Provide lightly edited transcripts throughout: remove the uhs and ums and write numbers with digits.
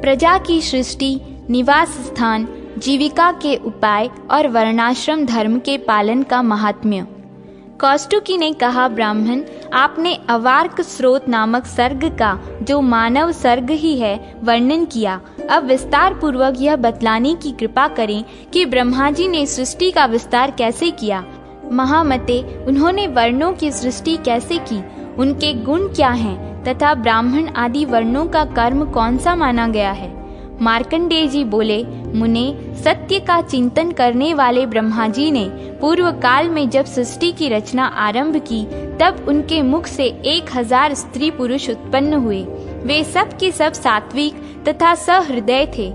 प्रजा की सृष्टि, निवास स्थान, जीविका के उपाय और वर्णाश्रम धर्म के पालन का महात्म्य। कौष्टुकी ने कहा, ब्राह्मण, आपने अवार्क स्रोत नामक सर्ग का, जो मानव सर्ग ही है, वर्णन किया। अब विस्तार पूर्वक यह बतलाने की कृपा करें कि ब्रह्मा जी ने सृष्टि का विस्तार कैसे किया। महामते, उन्होंने वर्णों की सृष्टि कैसे की, उनके गुण क्या हैं तथा ब्राह्मण आदि वर्णों का कर्म कौन सा माना गया है। मार्कंडेय जी बोले, मुने, सत्य का चिंतन करने वाले ब्रह्मा जी ने पूर्व काल में जब सृष्टि की रचना आरंभ की, तब उनके मुख से 1000 स्त्री पुरुष उत्पन्न हुए। वे सब के सब सात्विक तथा सहृदय थे।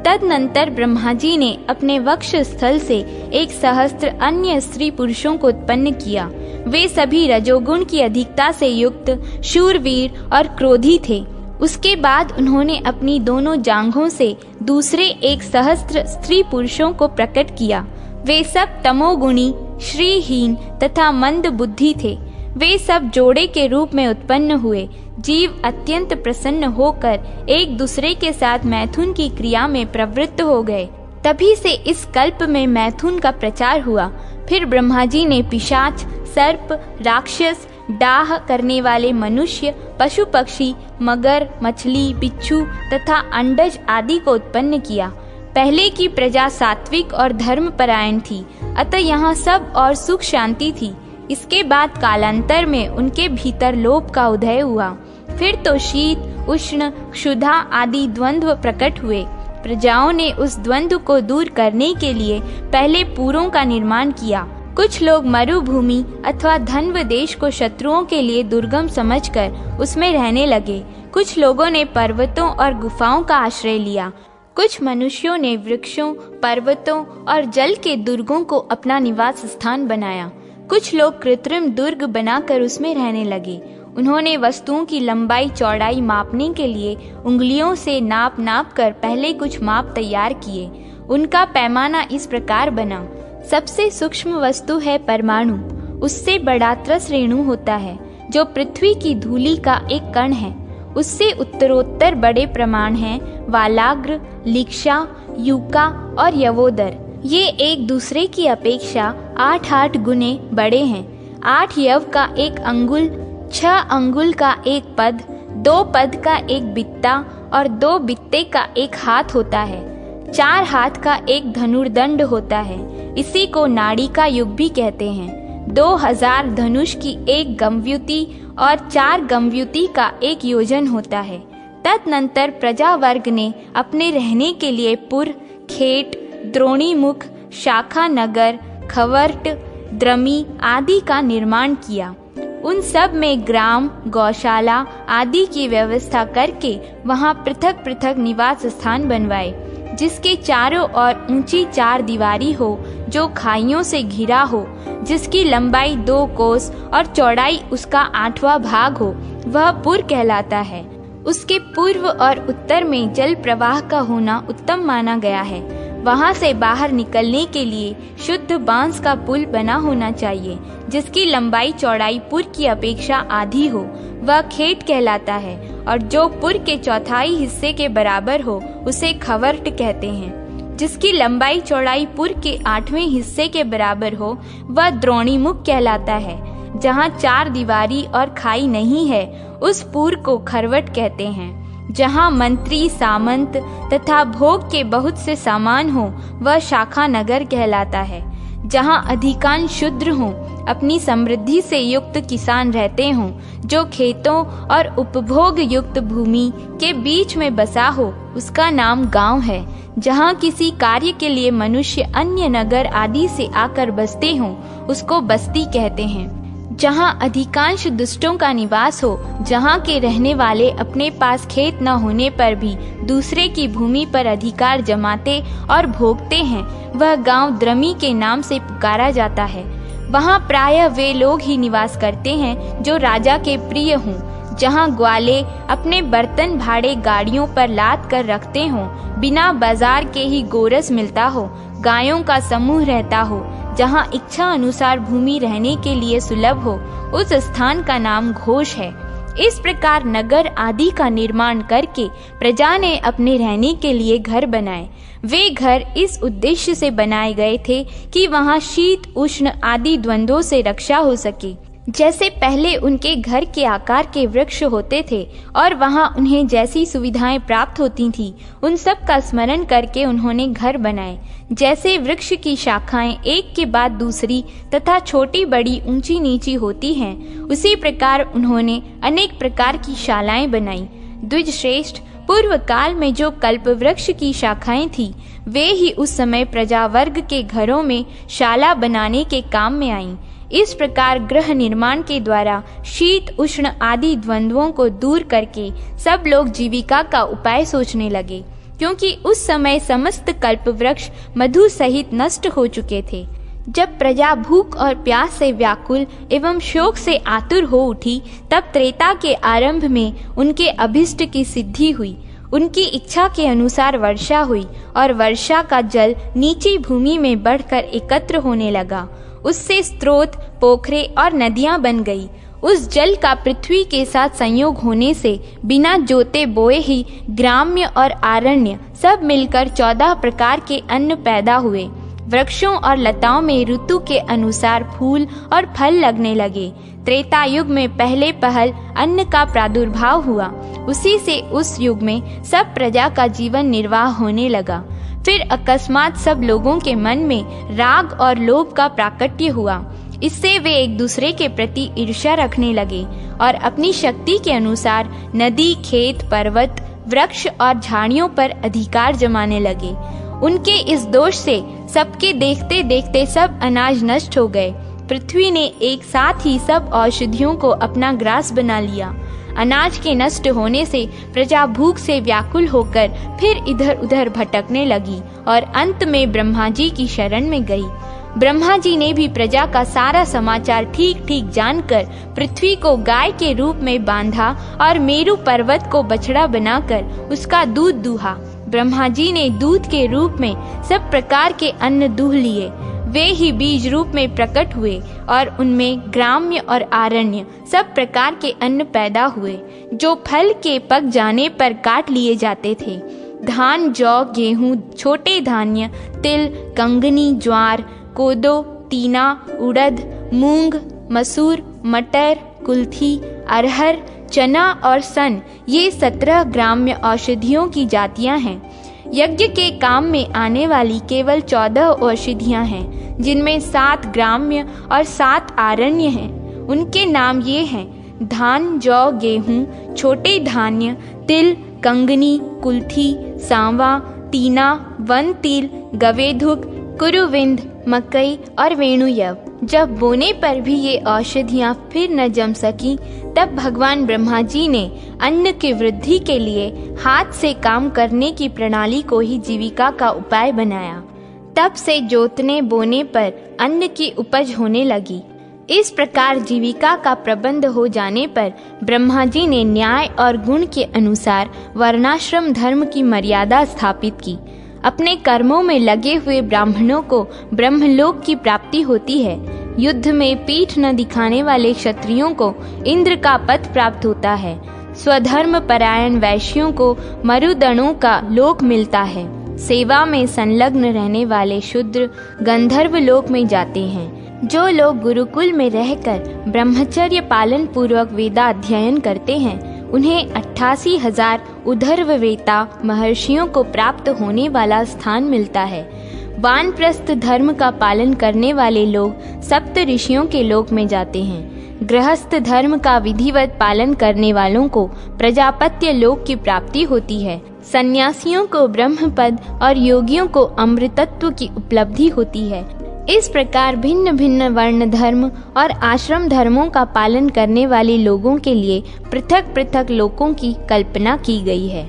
तदनंतर ब्रह्मा जी ने अपने वक्ष स्थल से 1,000 अन्य स्त्री पुरुषों को उत्पन्न किया। वे सभी रजोगुण की अधिकता से युक्त, शूरवीर और क्रोधी थे। उसके बाद उन्होंने अपनी दोनों जांघों से दूसरे 1,000 स्त्री पुरुषों को प्रकट किया। वे सब तमोगुणी, श्रीहीन तथा मंद बुद्धि थे। वे सब जोड़े के रूप में उत्पन्न हुए। जीव अत्यंत प्रसन्न होकर एक दूसरे के साथ मैथुन की क्रिया में प्रवृत्त हो गए। तभी से इस कल्प में मैथुन का प्रचार हुआ। फिर ब्रह्मा जी ने पिशाच, सर्प, राक्षस, डाह करने वाले मनुष्य, पशु पक्षी, मगर, मछली, बिच्छू तथा अंडज आदि को उत्पन्न किया। पहले की प्रजा सात्विक और धर्मपरायण थी, अतः यहाँ सब और सुख शांति थी। इसके बाद कालांतर में उनके भीतर लोभ का उदय हुआ। फिर तो शीत, उष्ण, क्षुधा आदि द्वंद्व प्रकट हुए। प्रजाओं ने उस द्वंद्व को दूर करने के लिए पहले पुरों का निर्माण किया। कुछ लोग मरुभूमि अथवा धन्व देश को शत्रुओं के लिए दुर्गम समझकर उसमें रहने लगे। कुछ लोगों ने पर्वतों और गुफाओं का आश्रय लिया। कुछ मनुष्यों ने वृक्षों, पर्वतों और जल के दुर्गों को अपना निवास स्थान बनाया। कुछ लोग कृत्रिम दुर्ग बनाकर उसमें रहने लगे। उन्होंने वस्तुओं की लंबाई चौड़ाई मापने के लिए उंगलियों से नाप नाप कर पहले कुछ माप तैयार किए। उनका पैमाना इस प्रकार बना। सबसे सूक्ष्म वस्तु है परमाणु, उससे बड़ा त्रस रेणु होता है, जो पृथ्वी की धूलि का एक कण है। उससे उत्तरोत्तर बड़े प्रमाण हैं वालाग्र, लिक्षा, यूका और यवोदर। ये एक दूसरे की अपेक्षा 8-8 गुने बड़े हैं। 8 यव का एक अंगुल, 6 अंगुल का एक पद, 2 पद का एक बित्ता और 2 बित्ते का एक हाथ होता है। 4 हाथ का एक धनुर्दंड होता है। इसी को नाड़ी का युग भी कहते हैं। 2000 धनुष की एक गम्व्युति और 4 गम्व्युति का एक योजन होता है। तदनंतर प्रजा वर्ग ने अपने रहने के लिए पुर, खेत, द्रोणीमुख, शाखा नगर, खवर्ट, द्रमी आदि का निर्माण किया। उन सब में ग्राम, गौशाला आदि की व्यवस्था करके वहां पृथक पृथक निवास स्थान बनवाए, जिसके चारों ओर ऊंची 4 दीवारी हो, जो खाइयों से घिरा हो, जिसकी लंबाई 2 कोस और चौड़ाई उसका 8वां भाग हो, वह पुर कहलाता है। उसके पूर्व और उत्तर में जल प्रवाह का होना उत्तम माना गया है। वहां से बाहर निकलने के लिए शुद्ध बांस का पुल बना होना चाहिए, जिसकी लंबाई चौड़ाई पुर की अपेक्षा आधी हो, वह खेत कहलाता है। और जो पुर के चौथाई हिस्से के बराबर हो, उसे खवर्ट कहते हैं। जिसकी लंबाई चौड़ाई पुर के 8वें हिस्से के बराबर हो, वह द्रोणीमुख कहलाता है। जहाँ 4 दीवारी और खाई नहीं है, उस पुर को खरवट कहते हैं। जहाँ मंत्री, सामंत तथा भोग के बहुत से सामान हो, वह शाखा नगर कहलाता है। जहाँ अधिकांश शूद्र हों, अपनी समृद्धि से युक्त किसान रहते हों, जो खेतों और उपभोग युक्त भूमि के बीच में बसा हो, उसका नाम गांव है। जहाँ किसी कार्य के लिए मनुष्य अन्य नगर आदि से आकर बसते हों, उसको बस्ती कहते हैं। जहाँ अधिकांश दुष्टों का निवास हो, जहाँ के रहने वाले अपने पास खेत न होने पर भी दूसरे की भूमि पर अधिकार जमाते और भोगते हैं, वह गांव द्रमी के नाम से पुकारा जाता है। वहाँ प्रायः वे लोग ही निवास करते हैं जो राजा के प्रिय हों। जहाँ ग्वाले अपने बर्तन भाड़े गाड़ियों पर लाद कर रखते हों, बिना बाजार के ही गोरस मिलता हो, गायों का समूह रहता हो, जहाँ इच्छा अनुसार भूमि रहने के लिए सुलभ हो, उस स्थान का नाम घोष है। इस प्रकार नगर आदि का निर्माण करके प्रजा ने अपने रहने के लिए घर बनाए। वे घर इस उद्देश्य से बनाए गए थे कि वहां शीत उष्ण आदि द्वंद्वों से रक्षा हो सके। जैसे पहले उनके घर के आकार के वृक्ष होते थे और वहां उन्हें जैसी सुविधाएं प्राप्त होती थीं, उन सब का स्मरण करके उन्होंने घर बनाए। जैसे वृक्ष की शाखाएं एक के बाद दूसरी तथा छोटी बड़ी ऊंची नीची होती हैं, उसी प्रकार उन्होंने अनेक प्रकार की शालाएं बनाई। द्विज श्रेष्ठ, पूर्व काल में जो कल्प वृक्ष की शाखाएं थी, वे ही उस समय प्रजा वर्ग के घरों में शाला बनाने के काम में आईं। इस प्रकार गृह निर्माण के द्वारा शीत उष्ण आदि द्वंद्वों को दूर करके सब लोग जीविका का उपाय सोचने लगे, क्योंकि उस समय समस्त कल्प वृक्ष मधु सहित नष्ट हो चुके थे। जब प्रजा भूख और प्यास से व्याकुल एवं शोक से आतुर हो उठी, तब त्रेता के आरंभ में उनके अभिष्ट की सिद्धि हुई। उनकी इच्छा के अनुसार वर्षा हुई और वर्षा का जल नीची भूमि में बढ़कर एकत्र होने लगा। उससे स्रोत, पोखरे और नदियां बन गई। उस जल का पृथ्वी के साथ संयोग होने से बिना जोते बोए ही ग्राम्य और आरण्य सब मिलकर 14 प्रकार के अन्न पैदा हुए। वृक्षों और लताओं में ऋतु के अनुसार फूल और फल लगने लगे। त्रेता युग में पहले पहल अन्न का प्रादुर्भाव हुआ। उसी से उस युग में सब प्रजा का जीवन निर्वाह होने लगा। फिर अकस्मात सब लोगों के मन में राग और लोभ का प्राकट्य हुआ। इससे वे एक दूसरे के प्रति ईर्ष्या रखने लगे और अपनी शक्ति के अनुसार नदी, खेत, पर्वत, वृक्ष और झाड़ियों पर अधिकार जमाने लगे। उनके इस दोष से सबके देखते देखते सब अनाज नष्ट हो गए। पृथ्वी ने एक साथ ही सब औषधियों को अपना ग्रास बना लिया। अनाज के नष्ट होने से प्रजा भूख से व्याकुल होकर फिर इधर उधर भटकने लगी और अंत में ब्रह्मा जी की शरण में गई। ब्रह्मा जी ने भी प्रजा का सारा समाचार ठीक ठीक जानकर पृथ्वी को गाय के रूप में बांधा और मेरु पर्वत को बछड़ा बनाकर उसका दूध दूहा। ब्रह्मा जी ने दूध के रूप में सब प्रकार के अन्न दूह लिए। वे ही बीज रूप में प्रकट हुए और उनमें ग्राम्य और आरण्य सब प्रकार के अन्न पैदा हुए, जो फल के पक जाने पर काट लिए जाते थे। धान, जौ, गेहूं, छोटे धान्य, तिल, कंगनी, ज्वार, कोदो, तीना, उड़द, मूंग, मसूर, मटर, कुल्थी, अरहर, चना और सन, ये 17 ग्राम्य औषधियों की जातियां हैं। यज्ञ के काम में आने वाली केवल 14 औषधियां हैं, जिनमें 7 ग्राम्य और 7 आरण्य हैं। उनके नाम ये हैं: धान, जौ, गेहूं, छोटे धान्य, तिल, कंगनी, कुल्थी, सांवा, तीना, वन तिल, गवेधुक, कुरुविंद, मकई और वेणुयव। जब बोने पर भी ये औषधियां फिर न जम सकी, तब भगवान ब्रह्मा जी ने अन्न की वृद्धि के लिए हाथ से काम करने की प्रणाली को ही जीविका का उपाय बनाया। तब से जोतने बोने पर अन्न की उपज होने लगी। इस प्रकार जीविका का प्रबंध हो जाने पर ब्रह्मा जी ने न्याय और गुण के अनुसार वर्णाश्रम धर्म की मर्यादा स्थापित की। अपने कर्मों में लगे हुए ब्राह्मणों को ब्रह्मलोक की प्राप्ति होती है। युद्ध में पीठ न दिखाने वाले क्षत्रियों को इंद्र का पद प्राप्त होता है। स्वधर्म परायण वैश्यों को मरुदणों का लोक मिलता है। सेवा में संलग्न रहने वाले शूद्र गंधर्व लोक में जाते हैं। जो लोग गुरुकुल में रहकर ब्रह्मचर्य पालन पूर्वक वेदा अध्ययन करते हैं, उन्हें 88,000 उधर्ववेता महर्षियों को प्राप्त होने वाला स्थान मिलता है। वानप्रस्थ धर्म का पालन करने वाले लोग सप्त ऋषियों के लोक में जाते हैं। गृहस्थ धर्म का विधिवत पालन करने वालों को प्रजापत्य लोक की प्राप्ति होती है। सन्यासियों को ब्रह्म पद और योगियों को अमृतत्व की उपलब्धि होती है। इस प्रकार भिन्न भिन्न वर्ण धर्म और आश्रम धर्मों का पालन करने वाले लोगों के लिए पृथक पृथक लोकों की कल्पना की गई है।